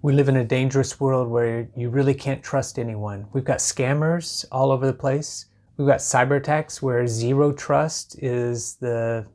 We live in a dangerous world where you really can't trust anyone. We've got scammers all over the place. We've got cyber attacks where zero trust is the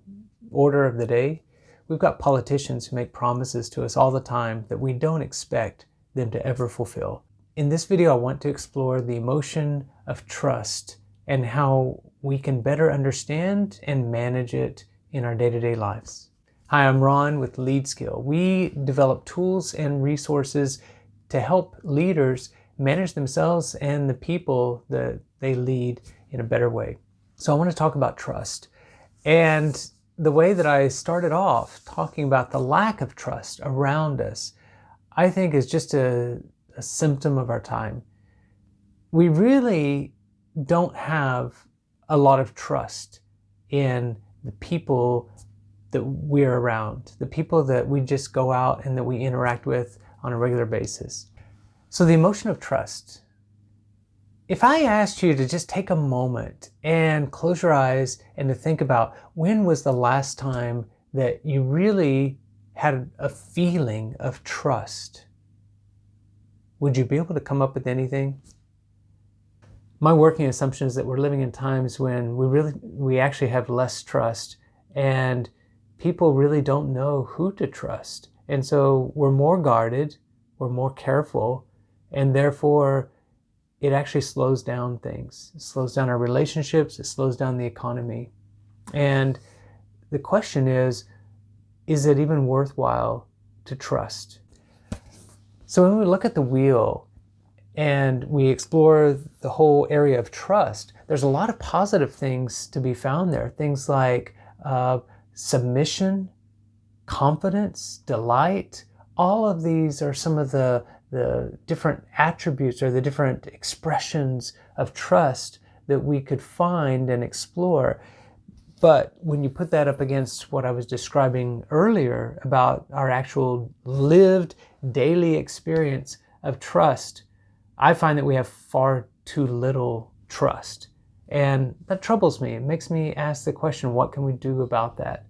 order of the day. We've got politicians who make promises to us all the time that we don't expect them to ever fulfill. In this video, I want to explore the emotion of trust and how we can better understand and manage it in our day-to-day lives. Hi, I'm Ron with LeadSkill. We develop tools and resources to help leaders manage themselves and the people that they lead in a better way. So I want to talk about trust. And the way that I started off talking about the lack of trust around us, I think is just a symptom of our time. We really don't have a lot of trust in the people that we're around, the people that we just go out and that we interact with on a regular basis. So the emotion of trust. If I asked you to just take a moment and close your eyes and to think about when was the last time that you really had a feeling of trust, would you be able to come up with anything? My working assumption is that we're living in times when we actually have less trust, and people really don't know who to trust. And so we're more guarded, we're more careful, and therefore it actually slows down things. It slows down our relationships, it slows down the economy. And the question is it even worthwhile to trust? So when we look at the wheel and we explore the whole area of trust, there's a lot of positive things to be found there. Things like submission, confidence, delight. All of these are some of the different attributes or the different expressions of trust that we could find and explore. But when you put that up against what I was describing earlier about our actual lived daily experience of trust, I find that we have far too little trust. And that troubles me. It makes me ask the question, what can we do about that?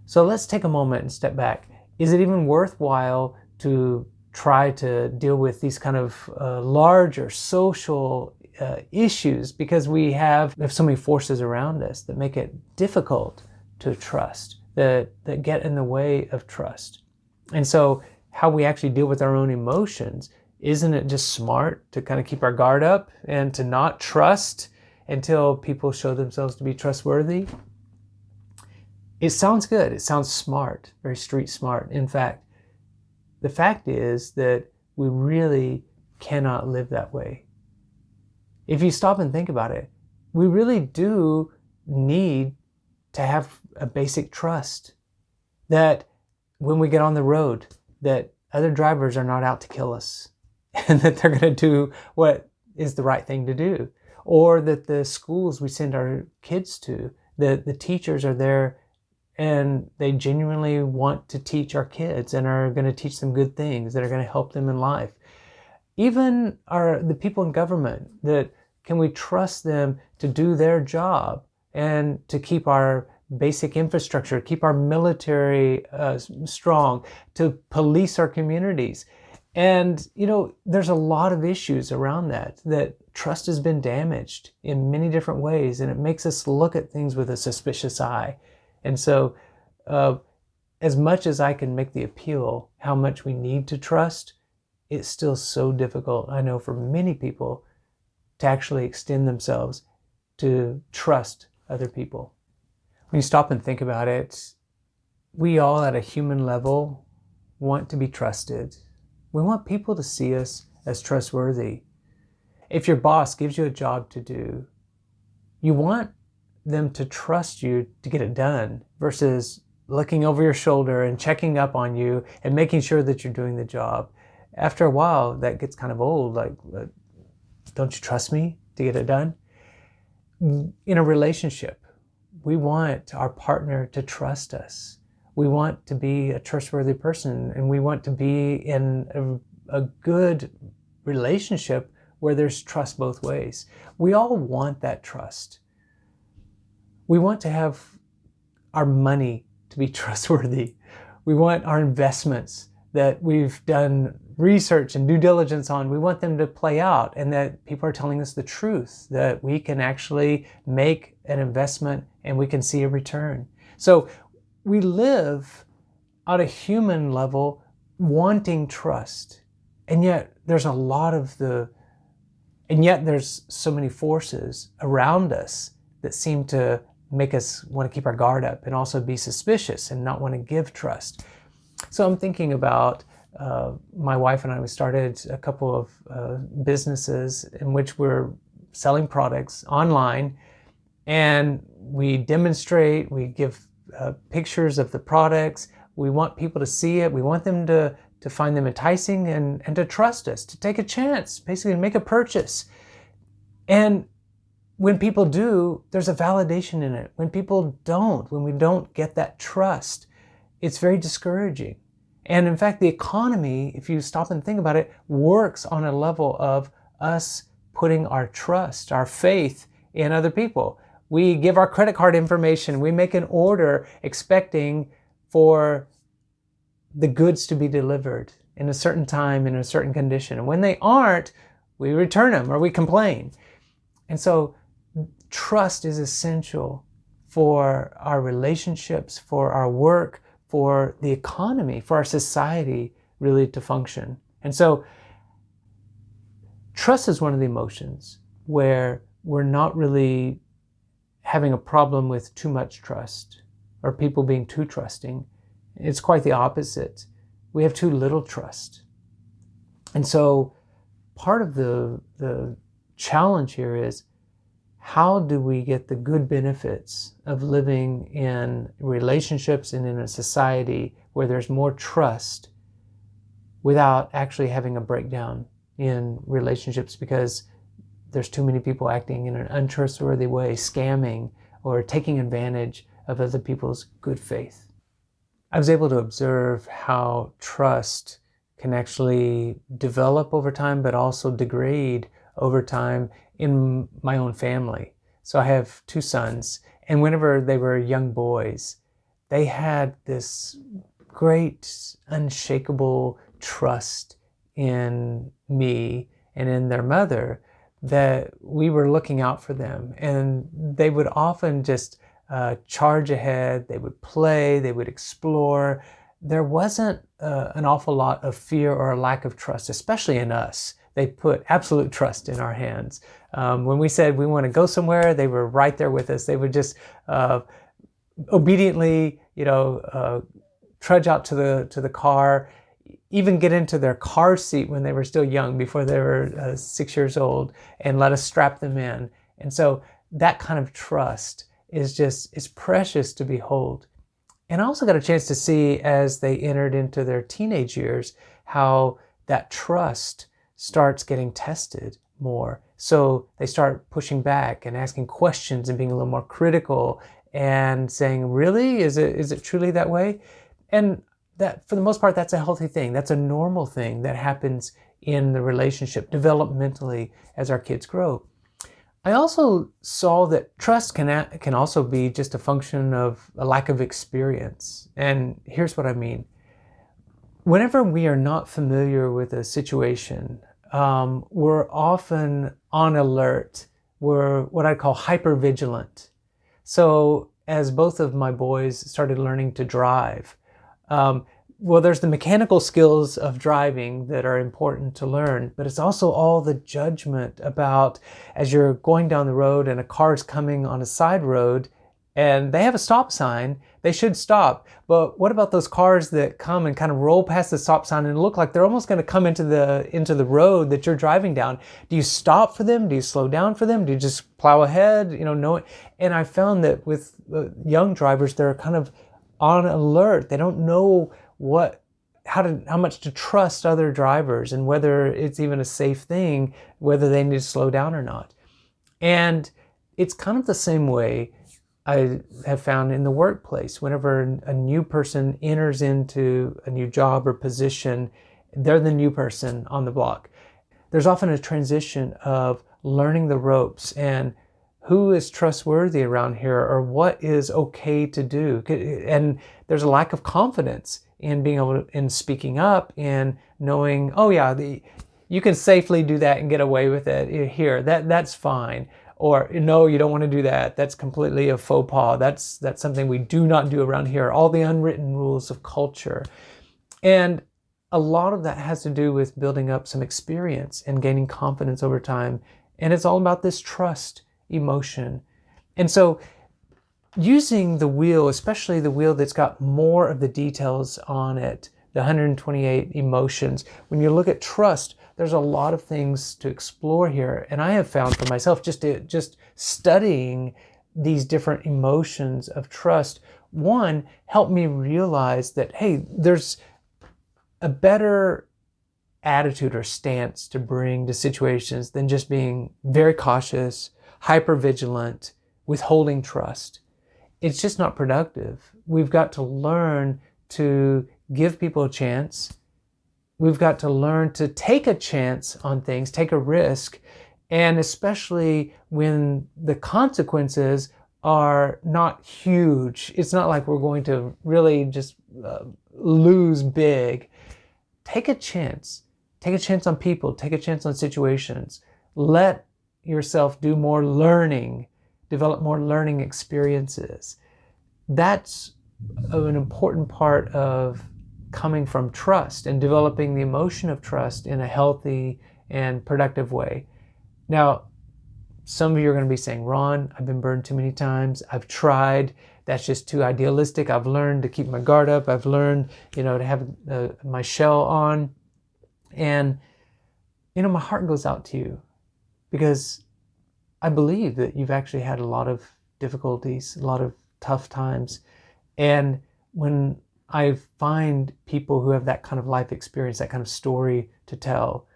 So let's take a moment and step back. Is it even worthwhile to try to deal with these kind of larger social issues, because we have so many forces around us that make it difficult to trust, that get in the way of trust? And so how we actually deal with our own emotions, isn't it just smart to kind of keep our guard up and to not trust until people show themselves to be trustworthy? It sounds good. It sounds smart, very street smart. In fact, the fact is that we really cannot live that way. If you stop and think about it, we really do need to have a basic trust that when we get on the road, that other drivers are not out to kill us and that they're going to do what is the right thing to do. Or that the schools we send our kids to, the teachers are there and they genuinely want to teach our kids and are going to teach them good things that are going to help them in life. Even the people in government, that can we trust them to do their job and to keep our basic infrastructure, keep our military strong, to police our communities? And, there's a lot of issues around that trust has been damaged in many different ways, and it makes us look at things with a suspicious eye. And so as much as I can make the appeal how much we need to trust, it's still so difficult, I know, for many people to actually extend themselves to trust other people. When you stop and think about it, we all at a human level want to be trusted. We want people to see us as trustworthy. If your boss gives you a job to do, you want them to trust you to get it done versus looking over your shoulder and checking up on you and making sure that you're doing the job. After a while, that gets kind of old. Like, don't you trust me to get it done? In a relationship, we want our partner to trust us. We want to be a trustworthy person, and we want to be in a good relationship where there's trust both ways. We all want that trust. We want to have our money to be trustworthy. We want our investments that we've done research and due diligence on, we want them to play out, and that people are telling us the truth, that we can actually make an investment and we can see a return. So we live on a human level wanting trust, and yet there's so many forces around us that seem to make us want to keep our guard up and also be suspicious and not want to give trust. So I'm thinking about my wife and I, we started a couple of businesses in which we're selling products online, and we demonstrate, we give pictures of the products. We want people to see it. We want them to find them enticing and to trust us, to take a chance, basically to make a purchase. And when people do, there's a validation in it. When people don't, when we don't get that trust, it's very discouraging. And in fact, the economy, if you stop and think about it, works on a level of us putting our trust, our faith in other people. We give our credit card information. We make an order expecting for the goods to be delivered in a certain time, in a certain condition. And when they aren't, we return them or we complain. And so trust is essential for our relationships, for our work, for the economy, for our society really to function. And so trust is one of the emotions where we're not really having a problem with too much trust or people being too trusting. It's quite the opposite. We have too little trust. And so part of the challenge here is, how do we get the good benefits of living in relationships and in a society where there's more trust without actually having a breakdown in relationships because there's too many people acting in an untrustworthy way, scamming or taking advantage of other people's good faith? I was able to observe how trust can actually develop over time, but also degrade over time in my own family. So I have two sons, and whenever they were young boys, they had this great, unshakable trust in me and in their mother that we were looking out for them. And they would often just charge ahead, they would play, they would explore. There wasn't an awful lot of fear or a lack of trust, especially in us. They put absolute trust in our hands. When we said we want to go somewhere, they were right there with us. They would just obediently, trudge out to the car, even get into their car seat when they were still young, before they were 6 years old, and let us strap them in. And so that kind of trust is precious to behold. And I also got a chance to see, as they entered into their teenage years, how that trust starts getting tested more. So they start pushing back and asking questions and being a little more critical and saying, really, is it truly that way? And that, for the most part, that's a healthy thing. That's a normal thing that happens in the relationship developmentally as our kids grow. I also saw that trust can also be just a function of a lack of experience. And here's what I mean. Whenever we are not familiar with a situation, we're often on alert. We're what I call hypervigilant. So as both of my boys started learning to drive, there's the mechanical skills of driving that are important to learn, but it's also all the judgment about, as you're going down the road and a car's coming on a side road and they have a stop sign, they should stop. But what about those cars that come and kind of roll past the stop sign and look like they're almost going to come into the road that you're driving down? Do you stop for them? Do you slow down for them? Do you just plow ahead? And I found that with young drivers, they're kind of on alert. They don't know how much to trust other drivers and whether it's even a safe thing, whether they need to slow down or not. And it's kind of the same way I have found in the workplace. Whenever a new person enters into a new job or position, they're the new person on the block. There's often a transition of learning the ropes and who is trustworthy around here, or what is okay to do. And there's a lack of confidence in being able to, in speaking up and knowing, oh yeah, you can safely do that and get away with it here. That's fine. Or no, you don't want to do that. That's completely a faux pas. That's something we do not do around here. All the unwritten rules of culture. And a lot of that has to do with building up some experience and gaining confidence over time. And it's all about this trust emotion. And so using the wheel, especially the wheel that's got more of the details on it, the 128 emotions, when you look at trust, there's a lot of things to explore here. And I have found for myself, just studying these different emotions of trust, one, helped me realize that, hey, there's a better attitude or stance to bring to situations than just being very cautious, hypervigilant, withholding trust. It's just not productive. We've got to learn to give people a chance. We've got to learn to take a chance on things, take a risk, and especially when the consequences are not huge. It's not like we're going to really just lose big. Take a chance. Take a chance on people. Take a chance on situations. Let yourself do more learning. Develop more learning experiences. That's an important part of coming from trust and developing the emotion of trust in a healthy and productive way. Now, some of you are going to be saying, Ron, I've been burned too many times. I've tried. That's just too idealistic. I've learned to keep my guard up. I've learned, to have my shell on. And, my heart goes out to you because I believe that you've actually had a lot of difficulties, a lot of tough times. And when I find people who have that kind of life experience, that kind of story to tell,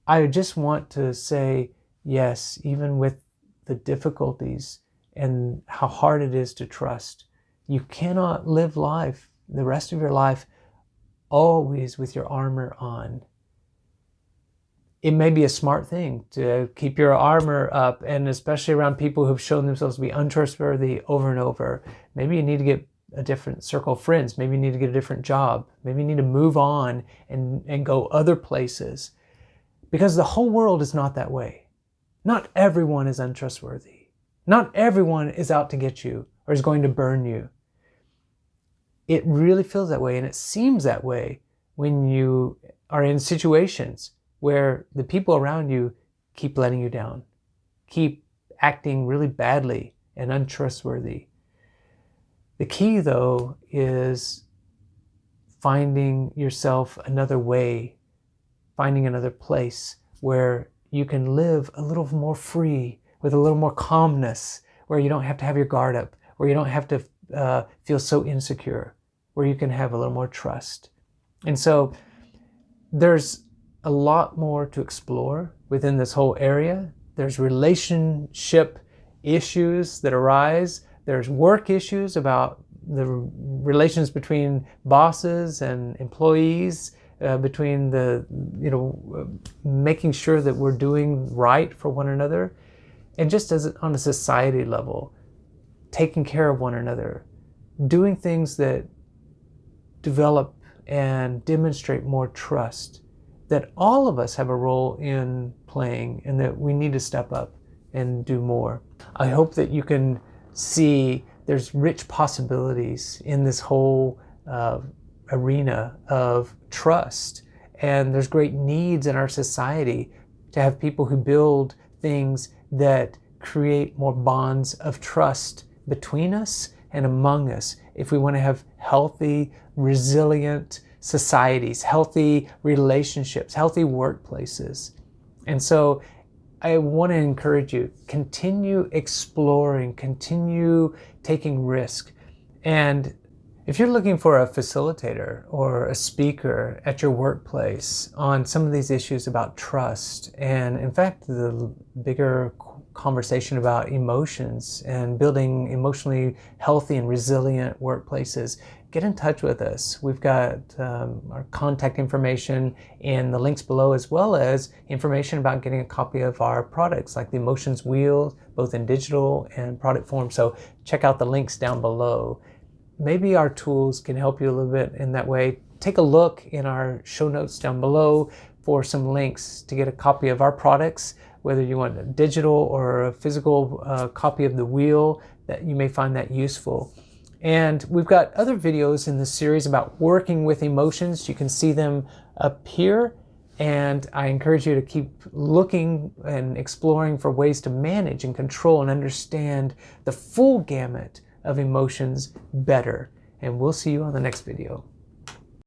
I just want to say, yes, even with the difficulties and how hard it is to trust, you cannot live life, the rest of your life, always with your armor on. It may be a smart thing to keep your armor up, and especially around people who've shown themselves to be untrustworthy over and over. Maybe you need to get a different circle of friends. Maybe you need to get a different job. Maybe you need to move on and go other places. Because the whole world is not that way. Not everyone is untrustworthy. Not everyone is out to get you or is going to burn you. It really feels that way, and it seems that way when you are in situations where the people around you keep letting you down, keep acting really badly and untrustworthy. The key, though, is finding yourself another way, finding another place where you can live a little more free, with a little more calmness, where you don't have to have your guard up, where you don't have to feel so insecure, where you can have a little more trust. And so there's a lot more to explore within this whole area. There's relationship issues that arise. There's work issues about the relations between bosses and employees, between the, making sure that we're doing right for one another. And just as on a society level, taking care of one another, doing things that develop and demonstrate more trust, that all of us have a role in playing and that we need to step up and do more. I hope that you can see there's rich possibilities in this whole arena of trust. And there's great needs in our society to have people who build things that create more bonds of trust between us and among us if we want to have healthy, resilient societies, healthy relationships, healthy workplaces. And so I want to encourage you, continue exploring, continue taking risk. And if you're looking for a facilitator or a speaker at your workplace on some of these issues about trust, and in fact, the bigger conversation about emotions and building emotionally healthy and resilient workplaces, get in touch with us. We've got our contact information in the links below, as well as information about getting a copy of our products like the Emotions Wheel, both in digital and product form. So check out the links down below. maybe our tools can help you a little bit in that way. Take a look in our show notes down below for some links to get a copy of our products, whether you want a digital or a physical copy of the wheel, that you may find that useful. And we've got other videos in this series about working with emotions. You can see them up here. And I encourage you to keep looking and exploring for ways to manage and control and understand the full gamut of emotions better. And we'll see you on the next video.